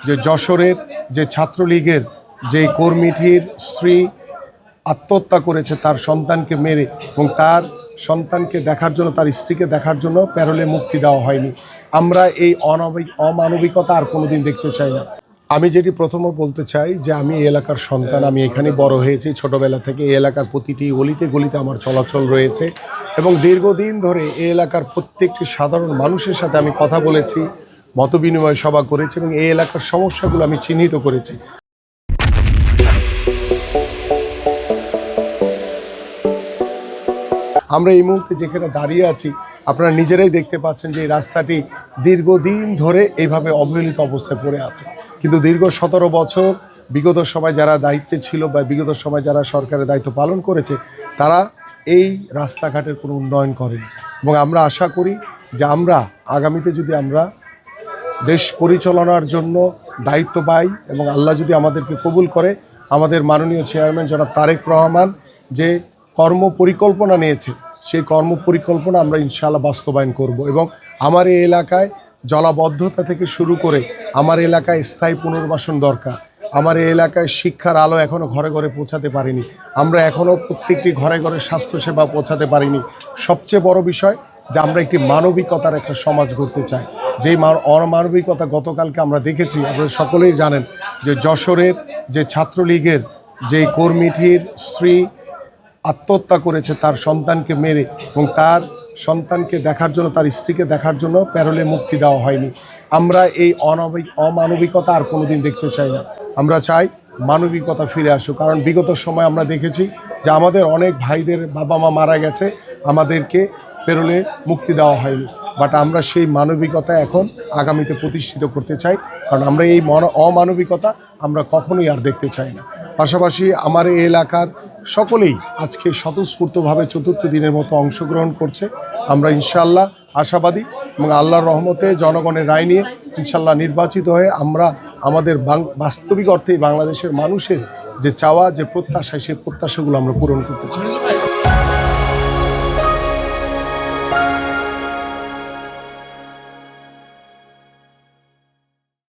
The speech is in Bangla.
যে যশোরের যে ছাত্রলীগের যে কর্মীটির স্ত্রী আত্মহত্যা করেছে তার সন্তানকে মেরে, এবং তার সন্তানকে দেখার জন্য, তার স্ত্রীকে দেখার জন্য প্যারোলে মুক্তি দেওয়া হয়নি। আমরা এই অমানবিকতা আর কোনোদিন দেখতে চাই না। আমি যেটি প্রথমে বলতে চাই যে আমি এই এলাকার সন্তান, আমি এখানে বড় হয়েছি। ছোটোবেলা থেকে এই এলাকার প্রতিটি গলিতে গলিতে আমার চলাচল রয়েছে এবং দীর্ঘদিন ধরে এই এলাকার প্রত্যেকটি সাধারণ মানুষের সাথে আমি কথা বলেছি, মতবিনিময় সভা করেছি এবং এই এলাকার সমস্যাগুলো আমি চিহ্নিত করেছি। আমরা এই মুহূর্তে যেখানে দাঁড়িয়ে আছি আপনারা নিজেরাই দেখতে পাচ্ছেন যে এই রাস্তাটি দীর্ঘদিন ধরে এইভাবে অবহেলিত অবস্থায় পড়ে আছে। কিন্তু দীর্ঘ 17 বছর বিগত সময় যারা দায়িত্বে ছিল বা বিগত সময় যারা সরকারের দায়িত্ব পালন করেছে তারা এই রাস্তাঘাটের কোনো উন্নয়ন করেনি। এবং আমরা আশা করি যে আমরা আগামীতে যদি আমরা দেশ পরিচালনার জন্য দায়িত্ব পাই এবং আল্লাহ যদি আমাদেরকে কবুল করে, আমাদের মাননীয় চেয়ারম্যান জনাব তারেক রহমান যে কর্মপরিকল্পনা নিয়েছে সেই কর্মপরিকল্পনা আমরা ইনশাআল্লাহ বাস্তবায়ন করব। এবং আমার এই এলাকায় জলাবদ্ধতা থেকে শুরু করে আমার এলাকায় স্থায়ী পুনর্বাসন দরকার। আমার এই এলাকায় শিক্ষার আলো এখনও ঘরে ঘরে পৌঁছাতে পারিনি, আমরা এখনও প্রত্যেকটি ঘরে ঘরে স্বাস্থ্যসেবা পৌঁছাতে পারিনি। সবচেয়ে বড় বিষয় যে আমরা একটি মানবিকতার একটা সমাজ গড়তে চাই। যেই অমানবিকতা গতকালকে আমরা দেখেছি, আপনারা সকলেই জানেন যে যশোরের যে ছাত্রলীগের যে কর্মীটির স্ত্রী আত্মহত্যা করেছে তার সন্তানকে মেরে, এবং তার সন্তানকে দেখার জন্য, তার স্ত্রীকে দেখার জন্য প্যারোলে মুক্তি দেওয়া হয়নি। আমরা এই অমানবিকতা আর কোনোদিন দেখতে চাই না। আমরা চাই মানবিকতা ফিরে আসুক। কারণ বিগত সময় আমরা দেখেছি যে আমাদের অনেক ভাইদের বাবা মা মারা গেছে, আমাদেরকে প্যারোলে মুক্তি দেওয়া হয়নি। বাট আমরা সেই মানবিকতা এখন আগামীতে প্রতিষ্ঠিত করতে চাই, কারণ আমরা এই অমানবিকতা আমরা কখনোই আর দেখতে চাই না। পাশাপাশি আমার এই এলাকার সকলেই আজকে স্বতঃস্ফূর্তভাবে চতুর্থ দিনের মতো অংশগ্রহণ করছে। আমরা ইনশাআল্লাহ আশাবাদী এবং আল্লাহর রহমতে জনগণের রায় নিয়ে ইনশাআল্লাহ নির্বাচিত হয়ে আমরা আমাদের বাস্তবিক অর্থেই বাংলাদেশের মানুষের যে চাওয়া, যে প্রত্যাশা, সেই প্রত্যাশাগুলো আমরা পূরণ করতে চাই।